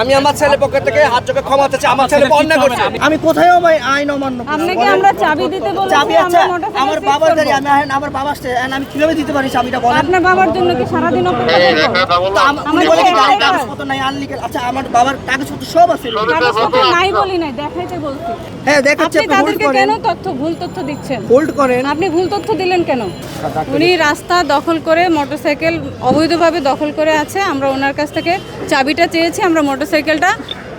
আমি আমার ছেলের পক্ষ থেকে হাত জোড়ে ক্ষমা চাচ্ছি। আমার ছেলে অন্যায় করছে। আমি কোথায়ও ভাই আইন অমান্য করি না। আপনাকে আমরা চাবি দিতে বলেছি। চাবি আছে আমার বাবার গাড়ি, আমার বাবা আসছে, আমি কিভাবে দিতে পারি চাবিটা বলেন? আপনার বাবার জন্য কি সারাদিন অপেক্ষা করব? তো উনি বলে কি গাড়ির কাগজপত্র নাই, আনলিগেল। আচ্ছা আমার বাবার কাগজপত্র সব আছে। কাগজপত্র নাই বলি নাই, দেখাইতে বলছি। হ্যাঁ দেখাচ্ছি, আপনি আপনি হোল্ড তাদেরকে করেন, কেন ভুল তথ্য দিচ্ছেন? হোল্ড করেন। আপনি ভুল তথ্য দিলেন কেন? উনি রাস্তা দখল করে মোটরসাইকেল অবৈধভাবে দখল করে আছে। আমরা ওনার কাছ থেকে চাবিটা চেয়েছি, আমরা মোটরসাইকেলটা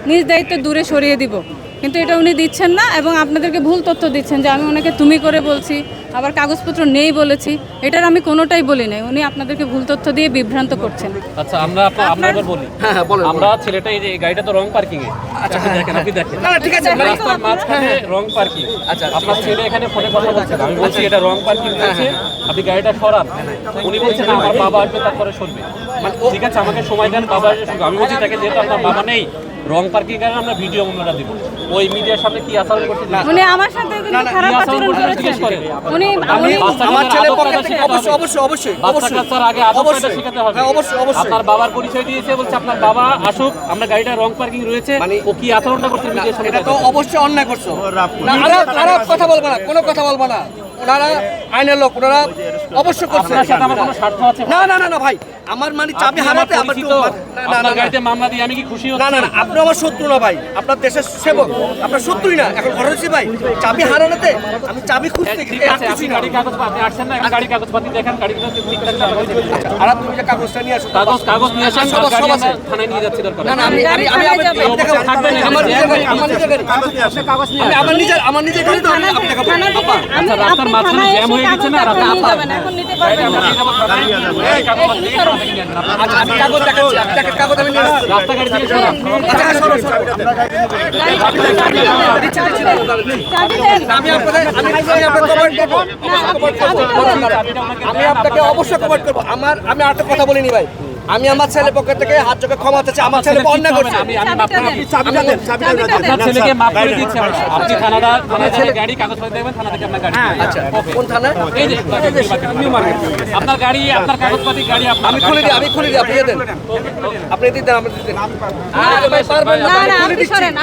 নিজ দায়িত্বে দূরে সরিয়ে দিব, কিন্তু এটা উনি দিচ্ছেন না এবং আপনাদেরকে ভুল তথ্য দিচ্ছেন যে আমি ওনাকে তুমি করে বলছি, আবার কাগজপত্র নেই বলেছি। এটার আমি কোনোটাই বলি নাই। উনি আপনাদেরকে ভুল তথ্য দিয়ে বিভ্রান্ত করছেন। আচ্ছা আমরা এবার বলি। হ্যাঁ বলেন। আমরা ছেলেটা এই যে গাড়িটা তো রং পার্কিং এ। আচ্ছা দেখেন, আপনি দেখেন। না ঠিক আছে। রাস্তার মাঝখানে রং পার্কিং। আচ্ছা আপনার ছেলে এখানে ফোনে কথা বলছে, আমি বলছি এটা রং পার্কিং আছে, আপনি গাড়িটা সরান। উনি বলছেন না আমার বাবা আসবে তারপরে সরবে। ঠিক আছে আমাকে সময় দেন, বাবা আসবে সরবে। আমি বলছি তাকে যেহেতু আপনার বাবা নেই, রং পার্কিং কারণে আমরা ভিডিও আমরা দিব। ওই মিডিয়ার সামনে কি আচরণ করতে না উনি আমার সাথে কিন্তু খারাপ আচরণ করেছেন। উনি আমার ছেলের পক্ষ থেকে অবশ্যই বাচ্চার আগে আদবটা শেখাতে হবে। অবশ্যই আপনার বাবার পরিচয় দিয়েছে, বলছে আপনার বাবা আসুক, আমরা গাড়িটা রং পার্কিং রয়েছে, ও কি আচরণটা করতে মিডিয়ার সামনে? এটা তো অবশ্যই অন্যায় করছো। না খারাপ কথা বলবো না, কোনো কথা বলবো না। ওনারা আইনের লোক, ওনারা অবশ্যই করছে। আপনার সাথে আমার কোনো স্বার্থ আছে? না না না না ভাই, আমার মানে চাবি হারাতে আমার তো আপনার গাড়িতে মামলা দিয়ে আমি কি খুশি হচ্ছি? না না না, আপনি আমার শত্রু না ভাই, আপনার দেশের সেবক, আপনার শত্রুই না। এখন ঘরে হচ্ছে ভাই চাবি হারানোতে আমি চাবি খুঁজতে ঠিক আছে, আপনি গাড়ি কাগজ আপনি আসছেন না, এখন গাড়ি কাগজপাতি দেখেন, গাড়ি কাগজ ঠিকঠাক চালানো হয়েছে। আর আপনি যে কাগজটা নিয়ে আসুন, কাগজ নিয়ে আসেন, সব গাড়ি আছে। আমরা থানায় নিয়ে যাচ্ছি দরকার। না না আমি থাকবেন না, আমার নিজের গাড়ি, আমার নিজের গাড়ি, আমি আমার নিজের গাড়ি তো আমি আপনাকে আপা আচ্ছা রাস্তার মাঝখানে জ্যাম হয়ে গেছে না, রাস্তা এখন নিতে পারবেন না। আচ্ছা আমি কাগজ দেখাচ্ছি, আপনি দেখেন কাগজ আমি নিয়ে আসছি। রাস্তা গাড়ি থেকে সরান। আচ্ছা হ্যাঁ, সরো আমি আপনাকে আমি আপনাকে অবশ্যই কমেন্ট করবো। আমি আরেকটা কথা বলিনি ভাই, আমি আমার ছেলের পক্ষ থেকে হাত জোড়ে ক্ষমা চাচ্ছি। আমার ছেলে অন্যায় করছে। আপনার ছেলেকে মাফ করে দিচ্ছি আমরা। আপনি থানায় ছেলে গাড়ি কাগজপত্র দেখবেন, থানা থেকে আপনার গাড়ি। আচ্ছা কোন থানা? এই যে নিউ মার্কেট। আপনার গাড়ি, আপনার কাগজপাতি গাড়ি আমি খুলে দিই, আপনি দিয়ে দেন, আপনি দিয়ে দেন, আপনি দিয়ে দেন। না না, আপনি সরেন।